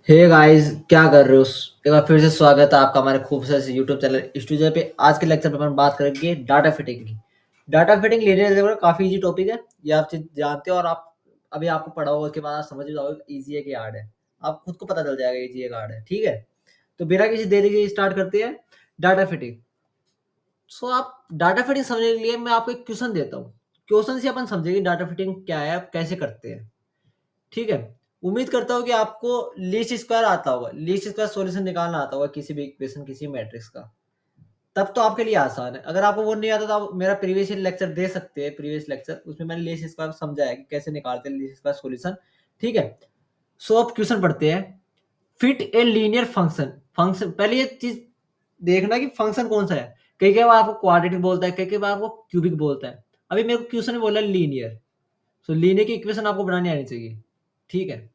Hey guys, क्या कर रहे हो? एक बार फिर से स्वागत है आपका हमारे खूबसूरत से यूट्यूब चैनल स्टूडियो पे। आज के लेक्चर पे हम बात करेंगे डाटा फिटिंग की। डाटा फिटिंग लेने काफी इजी टॉपिक है। ये आप चीज जानते हो और आप अभी आपको पढ़ा होगा, उसके बाद आप समझ जाओगे इजी है कि हार्ड है। आप खुद को पता चल जाएगा इजी है कि हार्ड है। ठीक है, तो बिना किसी देरी के स्टार्ट करते हैं डाटा फिटिंग। सो आप डाटा फिटिंग समझने के लिए मैं आपको एक क्वेश्चन देता हूँ। क्वेश्चन से अपन समझेंगे डाटा फिटिंग क्या है, आप कैसे करते हैं। ठीक है। उम्मीद करता हूँ कि आपको लीस्ट स्क्वायर आता होगा, लीस्ट स्क्वायर सॉल्यूशन निकालना आता होगा किसी भी इक्वेशन, किसी मैट्रिक्स का। तब तो आपके लिए आसान है। अगर आपको वो नहीं आता तो आप मेरा प्रीवियस लेक्चर दे सकते हैं। प्रीवियस लेक्चर उसमें मैंने लीस्ट स्क्वायर समझाया कि कैसे निकालते हैं लीस्ट स्क्वायर सॉल्यूशन। ठीक है। सो अब क्वेश्चन पढ़ते हैं। Fit a linear function. Function पहले ये चीज देखना कि फंक्शन कौन सा है। कई कई बार आपको क्वाड्रेटिक बोलता है, कई कई बार आपको क्यूबिक बोलता है। अभी मेरे को क्वेश्चन में बोला लीनियर। सो लीनियर की इक्वेशन आपको बनानी आनी चाहिए। ठीक है।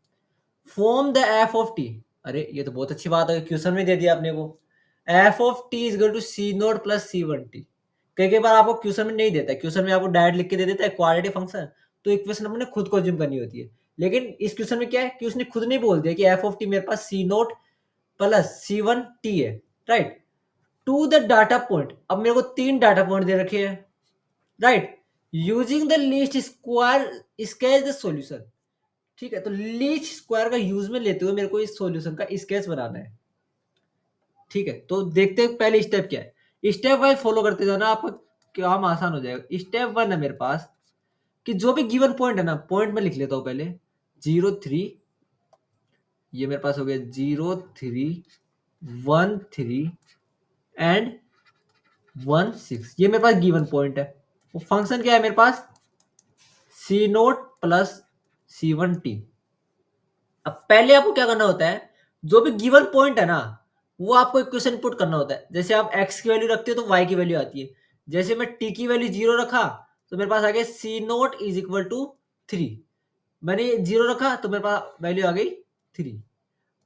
Form the F of T. अरे ये तो बहुत अच्छी बात है, क्वेश्चन में दे दिया आपने को। F of T is equal to C naught plus C one T. कई कई बार आपको क्वेश्चन में नहीं देता है, क्वेश्चन में आपको डायरेक्ट लिख के दे देता है क्वाड्रेटिक फंक्शन। तो इक्वेशन अपने खुद को जिम करनी होती है। लेकिन इस क्वेश्चन में क्या है कि उसने खुद नहीं बोल दिया कि एफ ऑफ टी मेरे पास C naught plus C one T है। Right. To the data point, अब मेरे को तीन डाटा पॉइंट दे रखे हैं। Right. Using the least square sketch the solution. ठीक है, तो लीस्ट स्क्वायर का यूज में लेते हुए मेरे को इस सॉल्यूशन का स्केच बनाना है। ठीक है, तो देखते हैं पहले स्टेप क्या है। स्टेप वाइज फॉलो करते जाना, आपका काम आसान हो जाएगा। स्टेप वन है मेरे पास कि जो भी गिवन पॉइंट है ना, पॉइंट में लिख लेता हूं पहले। 0 3, ये मेरे पास हो गया 0 3 1 3 एंड 1 6। ये मेरे पास गिवन पॉइंट है। वो फंक्शन क्या है मेरे पास? C naught plus C one T. अब पहले आपको क्या करना होता है, जो भी गिवन पॉइंट है ना, वो आपको इक्वेशन पुट करना होता है। जैसे आप x की वैल्यू रखते हो तो y की वैल्यू आती है। जैसे मैं t की वैल्यू 0 रखा तो मेरे पास आ गया C note is equal to 3। मैंने 0 रखा तो मेरे पास वैल्यू आ गई 3।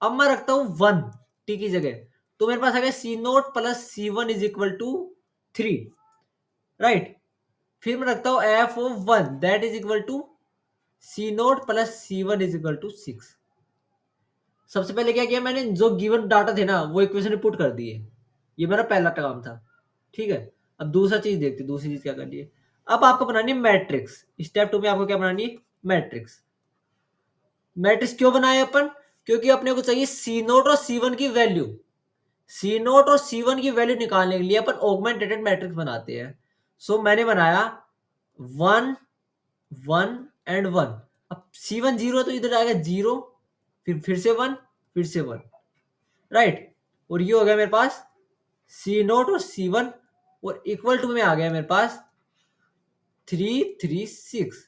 अब मैं रखता हूँ 1 t की जगह, तो मेरे पास आ गया C naught plus C one is equal to 3। Right. फिर मैं रखता हूँ F of 1 that is equal to C naught plus C one is equal to 6। सबसे पहले क्या किया मैंने, जो गिवन डाटा थे ना वो इक्वेशन में पुट कर दिए। ये मेरा पहला काम था। ठीक है। अब दूसरा चीज देखते, दूसरी चीज क्या करनी है। अब आपको बनानी है मैट्रिक्स। स्टेप टू में आपको क्या बनानी है? मैट्रिक्स। मैट्रिक्स क्यों बनाए अपन? क्योंकि अपने को चाहिए सी नोट और सी वन की वैल्यू। सी नोट और सी वन की वैल्यू निकालने के लिए अपन ऑगमेंटेड मैट्रिक्स बनाते हैं। सो मैंने बनाया 1 1 एंड 1। अब सी वन 0 तो इधर आएगा 0, फिर से 1, फिर से 1। राइट। और ये हो गया मेरे पास सी नोट और सी वन, और इक्वल टू में आ गया मेरे पास 3 3 6।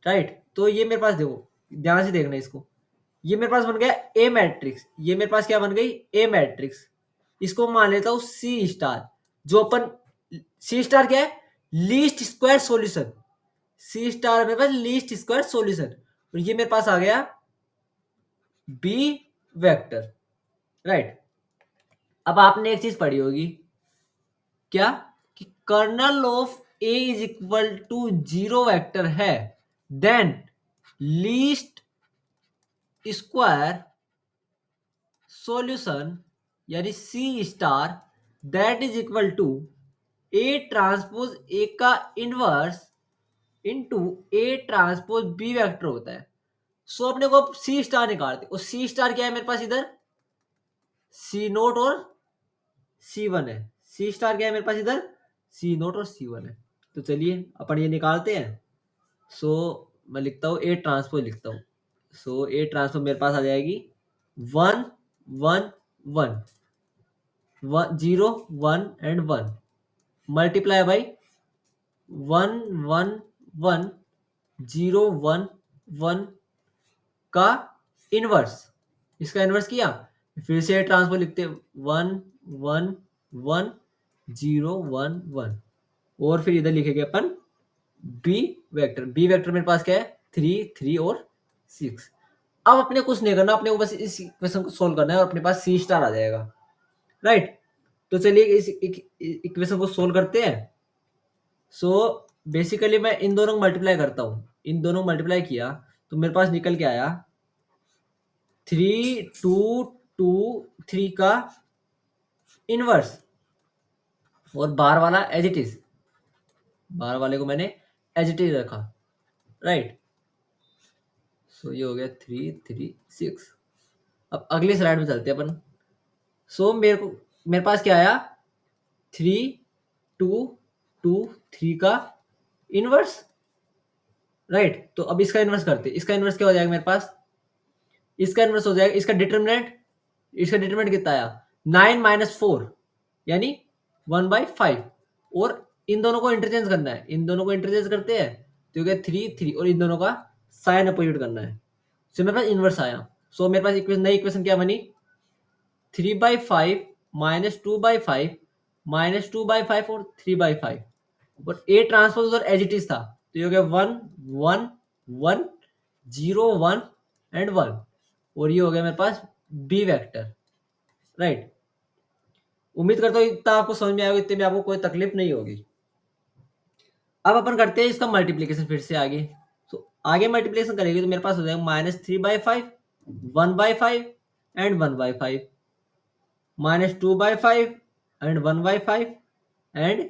राइट। तो ये मेरे पास देखो, ध्यान से देखना इसको। ये मेरे पास बन गया ए मैट्रिक्स। ये मेरे पास क्या बन गई? ए मैट्रिक्स। इसको मान लेता हूं सी स्टार। जो अपन सी स्टार क्या है? Least square solution. C star मेरे पास लीस्ट स्क्वायर सॉल्यूशन। और ये मेरे पास आ गया बी वेक्टर। राइट। अब आपने एक चीज पढ़ी होगी, क्या? कि kernel of A is equal to 0 vector है, देन लीस्ट स्क्वायर सॉल्यूशन यानी C star that is equal to A transpose A का inverse into A transpose B vector होता है। सो अपने को सी स्टार निकालते, और सी स्टार क्या है मेरे पास इधर? सी नोट और सी वन है। सी स्टार क्या है मेरे पास इधर? सी नोट और सी वन है। तो चलिए अपन ये निकालते हैं। सो मैं लिखता हूँ ए ट्रांसपोज लिखता हूँ। सो ए ट्रांसपोज मेरे पास आ जाएगी 1 1 1 0 1 एंड 1 मल्टीप्लाई बाई 1 1 1 0 1 1 का इनवर्स। इसका इनवर्स किया, फिर से ट्रांसफर लिखते 1 1 1 0 1 1, और फिर इधर लिखेंगे अपन बी वेक्टर। बी वेक्टर मेरे पास क्या है? 3 3 और 6। अब अपने कुछ नहीं करना, अपने को बस इस इक्वेशन को सोल्व करना है और अपने पास सी स्टार आ जाएगा। राइट। तो चलिए इस इक्वेशन को सोल्व करते हैं। सो बेसिकली मैं इन दोनों को मल्टीप्लाई करता हूँ। इन दोनों को मल्टीप्लाई किया तो मेरे पास निकल के आया 3 2 2 3 का इनवर्स, और बाहर वाला एज इट इज, बाहर वाले को मैंने एज इट इज रखा, राइट। सो ये हो गया 3 3 6। अब अगली स्लाइड में चलते हैं अपन। सो मेरे पास क्या आया, 3 2 2 3 का इनवर्स, राइट। तो अब इसका इनवर्स करते हैं। इसका इनवर्स क्या हो जाएगा मेरे पास, इसका इनवर्स हो जाएगा, इसका डिटरमिनेंट कितना आया, 9 माइनस 4 यानी 1/5। और इन दोनों को इंटरचेंज करना है, इन दोनों को इंटरचेंज करते हैं तो क्या 3 3, और इन दोनों का साइन अपोजिट करना है। सो मेरे पास इनवर्स आया। सो मेरे पास इक्वेशन, नई इक्वेशन क्या बनी, 3/5 माइनस 2/5 माइनस 2/5 और 3/5। बट ए ट्रांसपोज उधर एज इट इज था, तो ये हो गया 1 1 1 0 1 एंड 1, और ये हो गया मेरे पास बी वेक्टर, राइट। उम्मीद करता हूँ इतना आपको समझ में आएगा, इतने में आपको कोई तकलीफ नहीं होगी। अब अपन करते हैं इसका मल्टीप्लीकेशन फिर से आगे। तो आगे मल्टीप्लीकेशन करेंगे तो मेरे पास हो जाएगा -3/5 1/5 एंड 1/5 -2/5 एंड 1/5 एंड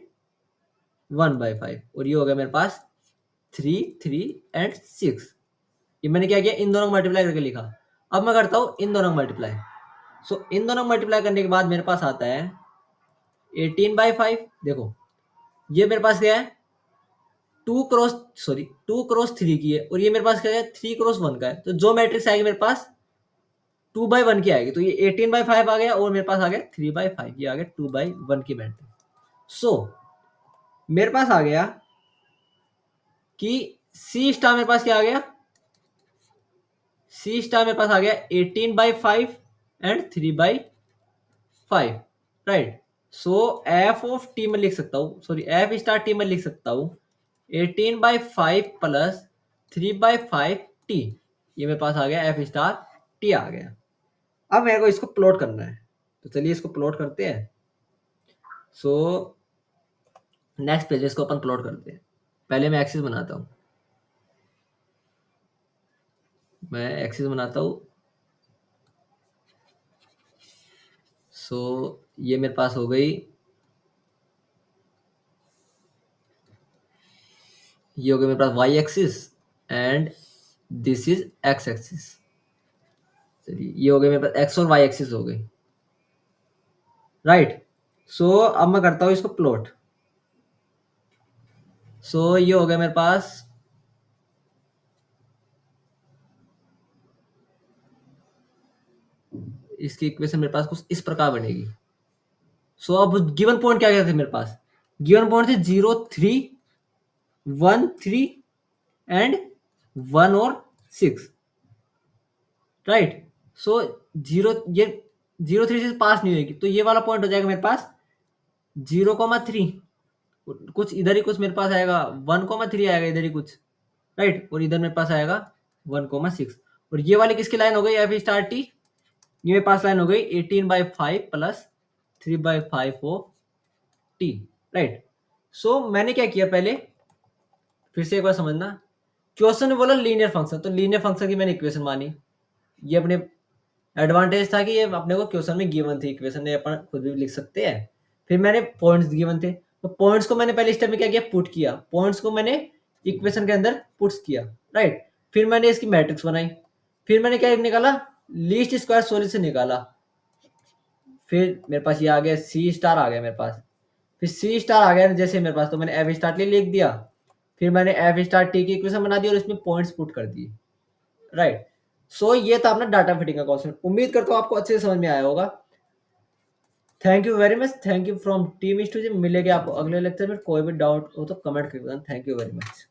1/5, और ये हो गया मेरे पास 3 3 एंड 6। ये मैंने क्या किया, इन दोनों को मल्टीप्लाई करके लिखा। अब मैं करता हूँ इन दोनों को मल्टीप्लाई। सो इन दोनों को मल्टीप्लाई करने के बाद मेरे पास आता है 18/5। देखो ये मेरे पास क्या है, 2 क्रॉस 3 की है, और ये मेरे पास क्या है 3 क्रॉस 1 का है। तो जो मैट्रिक्स आएगी मेरे पास 2/1 की आएगी। तो ये 18/5 आ गया, और मेरे पास आ गया 3/5, ये आ गया 2/1 की मैट्रिक्स। सो मेरे पास आ गया कि सी स्टार मेरे पास क्या आ गया, सी स्टार मेरे पास आ गया 18/5 and 3/5, right. So F of T में लिख सकता हूँ, सॉरी एफ स्टार टी में लिख सकता हूँ 18/5 प्लस 3/5 टी। ये मेरे पास आ गया एफ स्टार टी आ गया। अब मेरे को इसको प्लॉट करना है, तो चलिए इसको प्लॉट करते हैं। सो नेक्स्ट पेज इसको अपन प्लॉट करते हैं। पहले मैं एक्सिस बनाता हूँ, मैं एक्सिस बनाता हूँ। सो ये मेरे पास हो गई, ये हो गया मेरे पास Y axis and this is X axis. चलिए ये हो गया मेरे पास एक्स और वाई एक्सिस हो गई, राइट। सो अब मैं करता हूँ इसको प्लॉट। सो ये हो गया मेरे पास, इसकी इक्वेशन मेरे पास कुछ इस प्रकार बनेगी। सो अब गिवन पॉइंट क्या क्या थे मेरे पास, गिवन पॉइंट थे 0 3 1 3 एंड 1 और 6, राइट। सो 0, ये 0 3 से पास नहीं होगी, तो ये वाला पॉइंट हो जाएगा मेरे पास 0,3, कुछ इधर ही कुछ मेरे पास आएगा 1,3 आएगा इधर ही कुछ, राइट। और इधर मेरे पास आएगा 1,6, और ये वाली किसकी लाइन हो गई एफ स्टार टी, ये मेरे पास लाइन हो गई 18/5 प्लस 3/5 ऑफ टी, राइट। सो मैंने क्या किया, पहले फिर से एक बार समझना। क्वेश्चन में बोला लीनियर फंक्शन, तो लीनियर फंक्शन की मैंने इक्वेशन मानी। ये अपने एडवांटेज था कि ये अपने को क्वेश्चन में गिवन थी इक्वेशन, ने अपन खुद भी लिख सकते हैं। फिर मैंने पॉइंट्स गिवन थे, तो पॉइंट्स को मैंने पहले स्टेप में क्या किया, पुट किया। पॉइंट्स को मैंने इक्वेशन के अंदर पुट्स किया, राइट। फिर मैंने इसकी मैट्रिक्स बनाई, फिर मैंने क्या निकाला, लीस्ट स्क्वायर सॉल्यूशन निकाला। फिर मेरे पास ये आ गया सी स्टार आ गया मेरे पास। फिर सी स्टार आ गया जैसे मेरे पास, तो मैंने एफ स्टार टी लिख दिया। फिर मैंने एफ स्टार टी की इक्वेशन बना दी और इसमें पॉइंट्स पुट कर दिए, राइट। सो ये था अपना डाटा फिटिंग का कॉन्सेप्ट। उम्मीद करता हूँ आपको अच्छे से समझ में आया होगा। Thank you very much, thank you from team studio. मिलेंगे आपको अगले लेक्चर में। कोई भी डाउट हो तो कमेंट करिएगा। Thank you very much.